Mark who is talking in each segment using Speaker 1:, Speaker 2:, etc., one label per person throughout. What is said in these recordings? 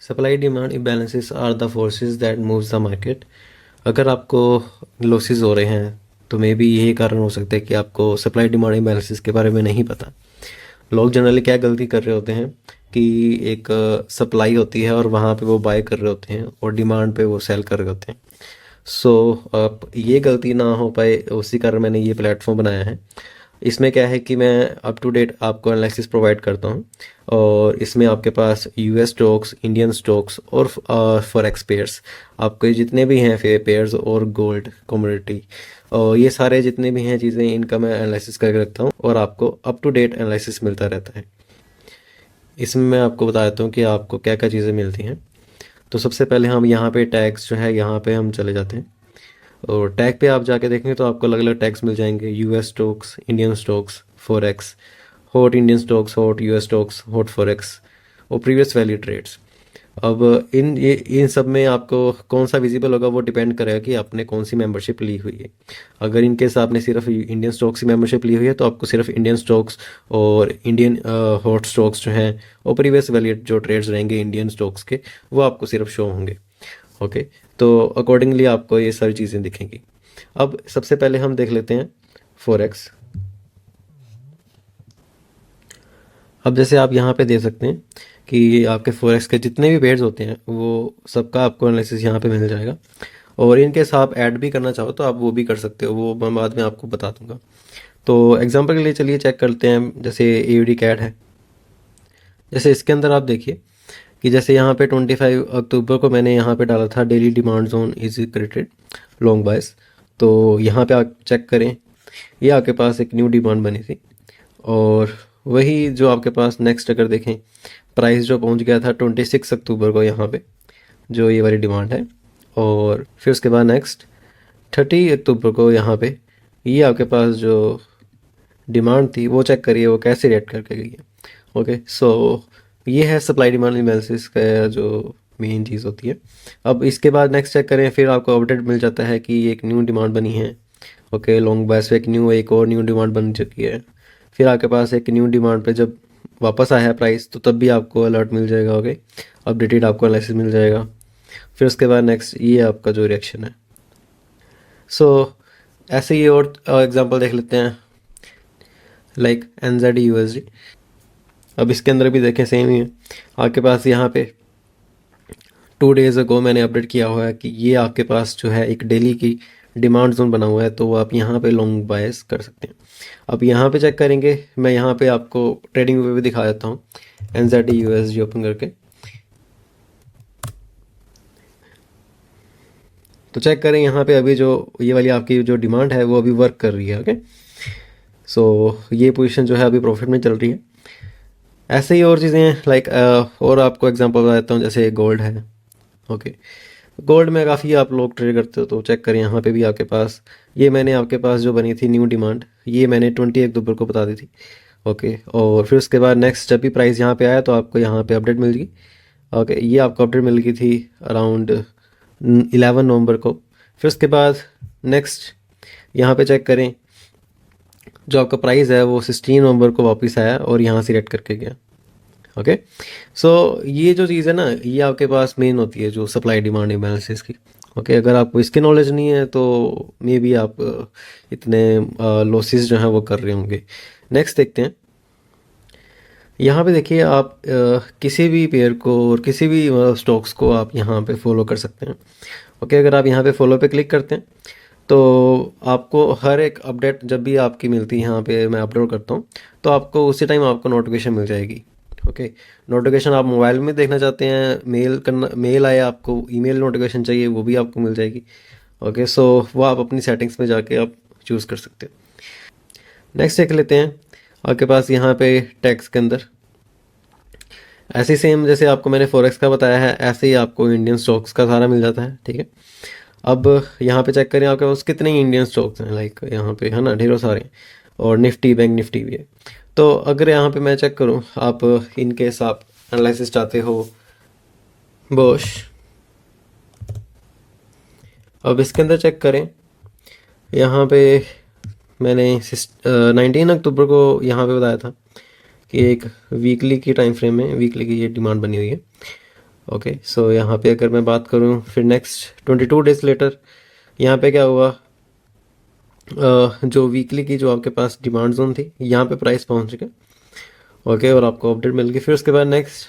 Speaker 1: Supply demand imbalances are the forces that moves the market. अगर आपको losses हो रहे हैं तो मे बी यही कारण हो सकता है कि आपको सप्लाई डिमांड इम्बैलेंसेस के बारे में नहीं पता। लोग जनरली क्या गलती कर रहे होते हैं कि एक सप्लाई होती है और वहाँ पे वो बाय कर रहे होते हैं और डिमांड पे वो सेल कर रहे होते हैं। सो अब ये गलती ना हो पाए उसी कारण मैंने ये प्लेटफॉर्म बनाया है। इसमें क्या है कि मैं अप टू डेट आपको एनालिसिस प्रोवाइड करता हूँ और इसमें आपके पास यूएस स्टॉक्स, इंडियन स्टॉक्स और फॉरेक्स पेयर्स, आपके जितने भी हैं पेयर्स और गोल्ड कमोडिटी और ये सारे जितने भी हैं चीज़ें, इनका मैं एनालिसिस करके रखता हूँ और आपको अप टू डेट एनालिसिस मिलता रहता है। इसमें मैं आपको बता देता हूँ कि आपको क्या क्या चीज़ें मिलती हैं। तो सबसे पहले हम यहाँ पे टैग्स जो है यहाँ पे हम चले जाते हैं और टैग पे आप जाके देखेंगे तो आपको अलग अलग टैग्स मिल जाएंगे। US stocks, Indian stocks, forex, hot Indian stocks, hot US stocks, hot forex और प्रीवियस वैल्यू ट्रेड्स। अब इन सब में आपको कौन सा विजिबल होगा वो डिपेंड करेगा कि आपने कौन सी मेंबरशिप ली हुई है। अगर इन केस आपने सिर्फ इंडियन स्टॉक्स की मेंबरशिप ली हुई है तो आपको सिर्फ इंडियन स्टॉक्स और इंडियन हॉट स्टॉक्स जो हैं और प्रीवियस वैल्यू जो ट्रेड्स रहेंगे इंडियन स्टॉक्स के वो आपको सिर्फ शो होंगे। ओके, तो अकॉर्डिंगली आपको ये सारी चीज़ें दिखेंगी। अब सबसे पहले हम देख लेते हैं फॉरेक्स। अब जैसे आप यहाँ पे देख सकते हैं कि आपके फॉरेक्स के जितने भी पेयर्स होते हैं वो सबका आपको एनालिसिस यहाँ पे मिल जाएगा और इनके साथ आप ऐड भी करना चाहो तो आप वो भी कर सकते हो, वो मैं बाद में आपको बता दूंगा। तो एग्जांपल के लिए चलिए चेक करते हैं, जैसे एयूडी कैट है। जैसे इसके अंदर आप देखिए कि जैसे यहाँ पे 25 अक्टूबर को मैंने यहाँ पे डाला था daily demand zone is created long bias. तो यहाँ पे आप चेक करें, ये आपके पास एक न्यू डिमांड बनी थी और वही जो आपके पास नेक्स्ट अगर देखें प्राइस जो पहुँच गया था 26 अक्टूबर को यहाँ पे, जो ये वाली डिमांड है। और फिर उसके बाद नेक्स्ट 30 अक्टूबर को यहाँ पे ये आपके पास जो डिमांड थी वो चेक करिए वो कैसे रिएक्ट करके गई है। ओके, सो ये है सप्लाई डिमांड एनालिसिस का जो मेन चीज़ होती है। अब इसके बाद नेक्स्ट चेक करें, फिर आपको अपडेट मिल जाता है कि एक न्यू डिमांड बनी है। ओके, लॉन्ग बायस पे एक और न्यू डिमांड बन चुकी है। फिर आपके पास एक न्यू डिमांड पे जब वापस आया है प्राइस तो तब भी आपको अलर्ट मिल जाएगा। ओके, अपडेटेड आपको एनालिसिस मिल जाएगा। फिर उसके बाद नेक्स्ट ये आपका जो रिएक्शन है। सो ऐसे ही और एग्जांपल देख लेते हैं, लाइक एनजेडी यूएसडी। अब इसके अंदर भी देखें सेम ही है। आपके पास यहाँ पे 2 डेज अगो मैंने अपडेट किया हुआ है कि ये आपके पास जो है एक डेली की डिमांड जोन बना हुआ है, तो आप यहाँ पे लॉन्ग बायस कर सकते हैं। अब यहाँ पे चेक करेंगे, मैं यहाँ पे आपको ट्रेडिंग व्यू भी दिखा देता हूँ एनजेडी यूएसडी ओपन करके। तो चेक करें यहाँ पे अभी जो ये वाली आपकी जो डिमांड है वो अभी वर्क कर रही है। ओके, सो ये पोजीशन जो है अभी प्रॉफिट में चल रही है। ऐसे ही और चीज़ें लाइक और आपको एग्जांपल बता देता हूँ, जैसे गोल्ड है। ओके, गोल्ड में काफ़ी आप लोग ट्रेड करते हो तो चेक करें यहाँ पे भी आपके पास ये मैंने आपके पास जो बनी थी न्यू डिमांड, ये मैंने 20 अक्टूबर को बता दी थी। ओके, और फिर उसके बाद नेक्स्ट जब भी प्राइस यहाँ पे आया तो आपको यहाँ पे अपडेट मिल गई। ओके, ये आपको अपडेट मिल गई थी अराउंड 11 नवंबर को। फिर उसके बाद नेक्स्ट यहाँ पे चेक करें, जो आपका प्राइस है वो 16 नवंबर को वापस आया और यहाँ से रेट करके गया। ओके, सो ये जो चीज़ है ना ये आपके पास मेन होती है जो सप्लाई डिमांड इम्बैलेंसेस की। ओके, अगर आपको इसकी नॉलेज नहीं है तो मे बी आप इतने लॉसेस जो हैं वो कर रहे होंगे। नेक्स्ट देखते हैं, यहाँ पे देखिए आप किसी भी पेयर को और किसी भी स्टॉक्स को आप यहाँ पे फॉलो कर सकते हैं। ओके, अगर आप यहाँ पे फॉलो पे क्लिक करते हैं तो आपको हर एक अपडेट जब भी आपकी मिलती है यहाँ पे मैं अपलोड करता हूँ तो आपको उसी टाइम आपको नोटिफिकेशन मिल जाएगी। ओके, नोटिफिकेशन आप मोबाइल में देखना चाहते हैं, मेल आया आपको, ईमेल नोटिफिकेशन चाहिए वो भी आपको मिल जाएगी। ओके, सो वो आप अपनी सेटिंग्स में जाके आप चूज़ कर सकते हो। नेक्स्ट देख लेते हैं, आपके पास यहाँ पे टैक्स के अंदर ऐसे सेम जैसे आपको मैंने फॉरेक्स का बताया है ऐसे ही आपको इंडियन स्टॉक्स का सारा मिल जाता है। ठीक है, अब यहाँ पे चेक करें आपके पास कितने इंडियन स्टॉक्स हैं, लाइक यहाँ पे है ना ढेरों सारे, और निफ्टी, बैंक निफ्टी भी है। तो अगर यहाँ पे मैं चेक करूँ, आप इनकेस आप एनालिसिस चाहते हो बोश, अब इसके अंदर चेक करें, यहाँ पे मैंने 19 अक्टूबर को यहाँ पे बताया था कि एक वीकली की टाइम फ्रेम में वीकली की ये डिमांड बनी हुई है ओके, सो यहाँ पे अगर मैं बात करूँ फिर नेक्स्ट 22 डेज लेटर यहाँ पे क्या हुआ, जो वीकली की जो आपके पास डिमांड जोन थी यहाँ पे प्राइस पहुँच गया। ओके, और आपको अपडेट मिल गई। फिर उसके बाद नेक्स्ट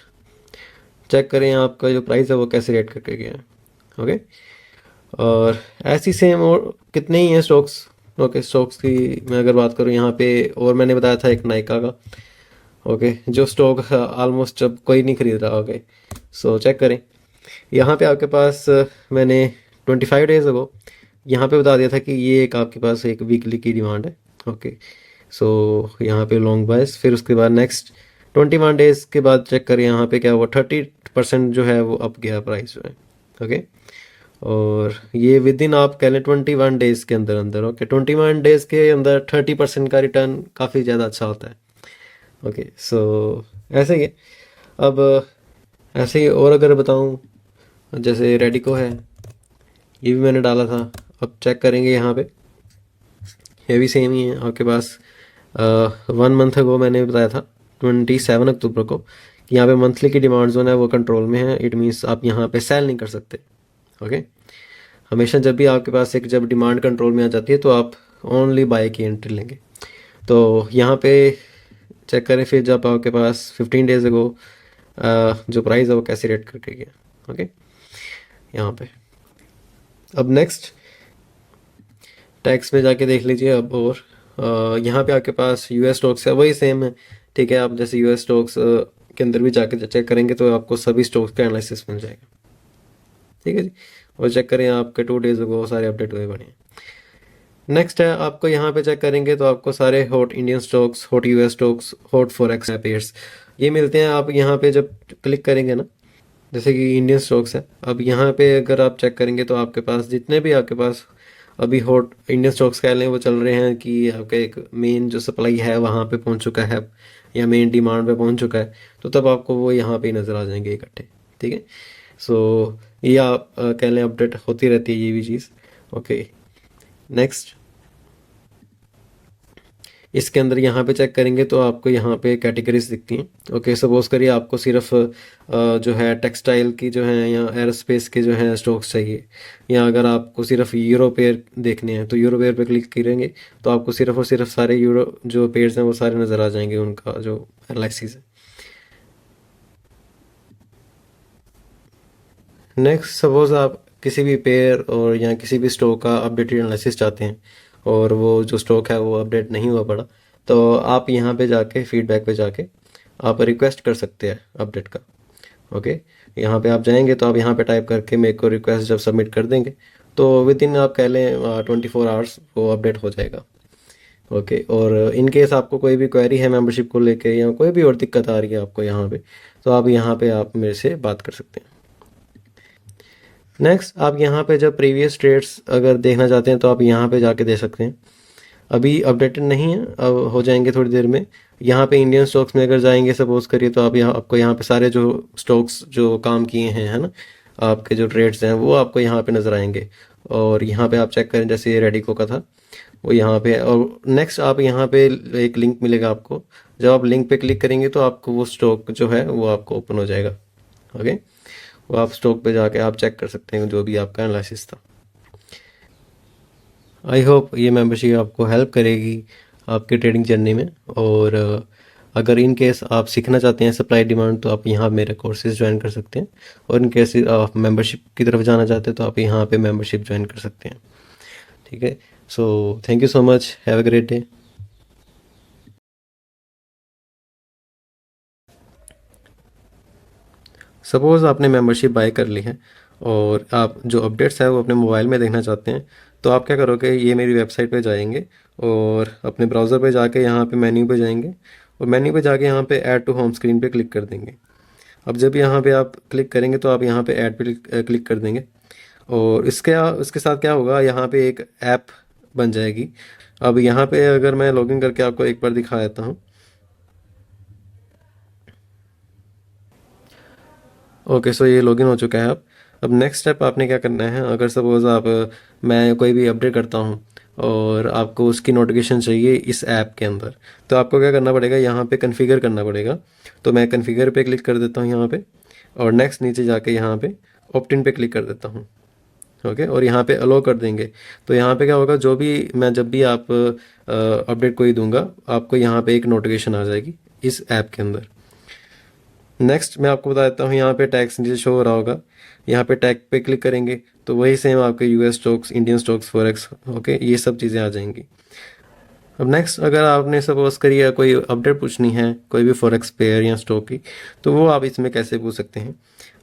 Speaker 1: चेक करें आपका जो प्राइस है वो कैसे रेट करके गया है। ओके, और ऐसी सेम और कितने ही हैं स्टॉक्स। ओके, स्टॉक्स की मैं अगर बात करूँ यहाँ पे, और मैंने बताया था एक नाइका का। ओके, जो स्टॉक ऑलमोस्ट जब कोई नहीं खरीद रहा। ओके, सो चेक करें यहाँ पे आपके पास मैंने 25 डेज अगो यहाँ पे बता दिया था कि ये एक आपके पास एक वीकली की डिमांड है। ओके, सो यहाँ पे लॉन्ग बायस। फिर उसके बाद नेक्स्ट 21 डेज के बाद चेक करें यहाँ पे क्या हुआ, 30% जो है वो अप गया प्राइस जो है। ओके, और ये विद इन आप कह लें 21 डेज के अंदर अंदर। ओके, 21 डेज के अंदर 30% का रिटर्न काफ़ी ज़्यादा अच्छा होता है। ओके, सो ऐसे ही है। अब ऐसे ही और अगर बताऊँ, जैसे रेडिको है, ये भी मैंने डाला था। अब चेक करेंगे यहाँ पे, ये भी सेम ही है आपके पास। 1 मंथ अगो मैंने बताया था 27 अक्टूबर को कि यहाँ पे मंथली की डिमांड जोन है वो कंट्रोल में है। इट मीन्स आप यहाँ पे सेल नहीं कर सकते। ओके, हमेशा जब भी आपके पास एक जब डिमांड कंट्रोल में आ जाती है तो आप ओनली बाय की एंट्री लेंगे। तो यहाँ पे चेक करें फिर जब आपके पास 15 डेज अगो जो प्राइस है वो कैसे रेट करके गया। ओके, यहाँ पे अब नेक्स्ट टैक्स में जाके देख लीजिए अब। और यहाँ पे आपके पास यूएस स्टॉक्स है, वही सेम है। ठीक है, आप जैसे यूएस स्टॉक्स के अंदर भी जाके चेक करेंगे तो आपको सभी स्टॉक्स का एनालिसिस मिल जाएगा। ठीक है जी, और चेक करें आपके 2 डेज अगो सारे अपडेट हुए बने। नेक्स्ट है आपको यहाँ पे चेक करेंगे तो आपको सारे hot Indian stocks, hot US stocks, hot forex pairs ये मिलते हैं। आप यहाँ पे जब क्लिक करेंगे ना, जैसे कि इंडियन स्टॉक्स है, अब यहाँ पे अगर आप चेक करेंगे तो आपके पास जितने भी आपके पास अभी हॉट इंडियन स्टॉक्स कह लें वो चल रहे हैं कि आपका एक मेन जो सप्लाई है वहाँ पे पहुँच चुका है या मेन डिमांड पे पहुँच चुका है, तो तब आपको वो यहाँ पे नज़र आ जाएंगे इकट्ठे। ठीक है, सो ये आप कह लें अपडेट होती रहती है ये भी चीज़। ओके, नेक्स्ट इसके अंदर यहाँ पे चेक करेंगे तो आपको यहाँ पे कैटेगरीज दिखती हैं। ओके, सपोज करिए आपको सिर्फ जो है टेक्सटाइल की जो है या एरोस्पेस के जो है स्टॉक्स चाहिए, या अगर आपको सिर्फ यूरो पेयर देखने हैं तो यूरो पेयर पे क्लिक करेंगे तो आपको सिर्फ और सिर्फ सारे यूरो जो पेयर्स हैं वो सारे नज़र आ जाएंगे, उनका जो एनालिसिस है। नेक्स्ट सपोज आप किसी भी पेयर और या किसी भी स्टॉक का अपडेटेड एनालिसिस चाहते हैं और वो जो स्टॉक है वो अपडेट नहीं हुआ पड़ा, तो आप यहाँ पे जाके फीडबैक पे जाके आप रिक्वेस्ट कर सकते हैं अपडेट का। ओके, यहाँ पे आप जाएंगे तो आप यहाँ पे टाइप करके मेरे को रिक्वेस्ट जब सबमिट कर देंगे तो विद इन आप कह लें 24 आवर्स वो अपडेट हो जाएगा। ओके, और इन केस आपको कोई भी क्वेरी है मेंबरशिप को लेके या कोई भी और दिक्कत आ रही है आपको यहाँ पे, तो आप यहाँ पे आप मेरे से बात कर सकते हैं। नेक्स्ट आप यहाँ पे जब प्रीवियस ट्रेड्स अगर देखना चाहते हैं तो आप यहाँ पे जाके दे सकते हैं। अभी अपडेटेड नहीं है, अब हो जाएंगे थोड़ी देर में। यहाँ पे इंडियन स्टॉक्स में अगर जाएंगे सपोज करिए तो आप यहाँ आपको यहाँ पे सारे जो स्टॉक्स जो काम किए हैं है ना, आपके जो ट्रेड्स हैं वो आपको यहाँ पे नज़र आएंगे। और यहाँ पे आप चेक करें जैसे ये रेडिको का था वो यहाँ पे। और नेक्स्ट आप यहाँ पे एक लिंक मिलेगा आपको, जब आप लिंक पे क्लिक करेंगे तो आपको वो स्टॉक जो है वो आपको ओपन हो जाएगा। ओके, वो आप स्टॉक पे जाके आप चेक कर सकते हैं जो भी आपका एनालिसिस था। आई होप ये मेंबरशिप आपको हेल्प करेगी आपके ट्रेडिंग जर्नी में। और अगर इन केस आप सीखना चाहते हैं सप्लाई डिमांड तो आप यहाँ मेरे कोर्सेज ज्वाइन कर सकते हैं। और इन केस आप मेंबरशिप की तरफ जाना चाहते हैं तो आप यहाँ पे मेंबरशिप ज्वाइन कर सकते हैं। ठीक है, so thank you so much, have a great day. Suppose आपने मेंबरशिप बाय कर ली है और आप जो अपडेट्स है वो अपने मोबाइल में देखना चाहते हैं, तो आप क्या करोगे, ये मेरी वेबसाइट पे जाएंगे और अपने ब्राउज़र पे जाके यहाँ पे मेन्यू पे जाएंगे और मेन्यू पे जाके यहाँ पे ऐड टू होम स्क्रीन पे क्लिक कर देंगे। अब जब यहाँ पे आप क्लिक करेंगे तो आप यहाँ पे ऐड पे क्लिक कर देंगे और इसके साथ क्या होगा, यहाँ पे एक ऐप बन जाएगी। अब यहाँ पे अगर मैं लॉगिन करके आपको एक बार दिखा देता हूँ। ओके, सो ये लॉगिन हो चुका है। अब नेक्स्ट स्टेप आपने क्या करना है, अगर सपोज़ आप मैं कोई भी अपडेट करता हूँ और आपको उसकी नोटिफिकेशन चाहिए इस ऐप के अंदर, तो आपको क्या करना पड़ेगा, यहाँ पे कॉन्फ़िगर करना पड़ेगा। तो मैं कॉन्फ़िगर पे क्लिक कर देता हूँ यहाँ पे। और नेक्स्ट नीचे जाके यहाँ पे ऑप्ट इन पे क्लिक कर देता हूँ। ओके, और यहाँ पे अलो कर देंगे तो यहाँ पे क्या होगा, जो भी मैं जब भी आप अपडेट कोई दूंगा आपको यहाँ पे एक नोटिफिकेशन आ जाएगी इस ऐप के अंदर। नेक्स्ट मैं आपको बता देता हूँ, यहाँ पे टैक्स नीचे शो हो रहा होगा, यहाँ पे टैग पे क्लिक करेंगे तो वही सेम आपके US stocks, Indian stocks, forex, okay, ये सब चीज़ें आ जाएंगी। अब नेक्स्ट अगर आपने सपोज करिए कोई अपडेट पूछनी है कोई भी फॉरेक्स पेयर या स्टॉक की, तो वो आप इसमें कैसे पूछ सकते हैं।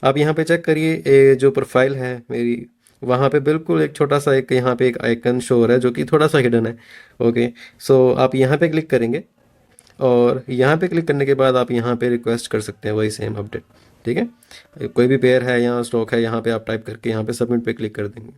Speaker 1: आप यहाँ पे चेक करिए, जो प्रोफाइल है मेरी, वहाँ पे बिल्कुल एक छोटा सा एक यहाँ पे एक आइकन शो हो रहा है जो कि थोड़ा सा हिडन है। ओके, सो आप यहाँ पे क्लिक करेंगे और यहाँ पे क्लिक करने के बाद आप यहाँ पे रिक्वेस्ट कर सकते हैं वही सेम अपडेट। ठीक है, कोई भी पेयर है या स्टॉक है, यहाँ पे आप टाइप करके यहाँ पे सबमिट पे क्लिक कर देंगे।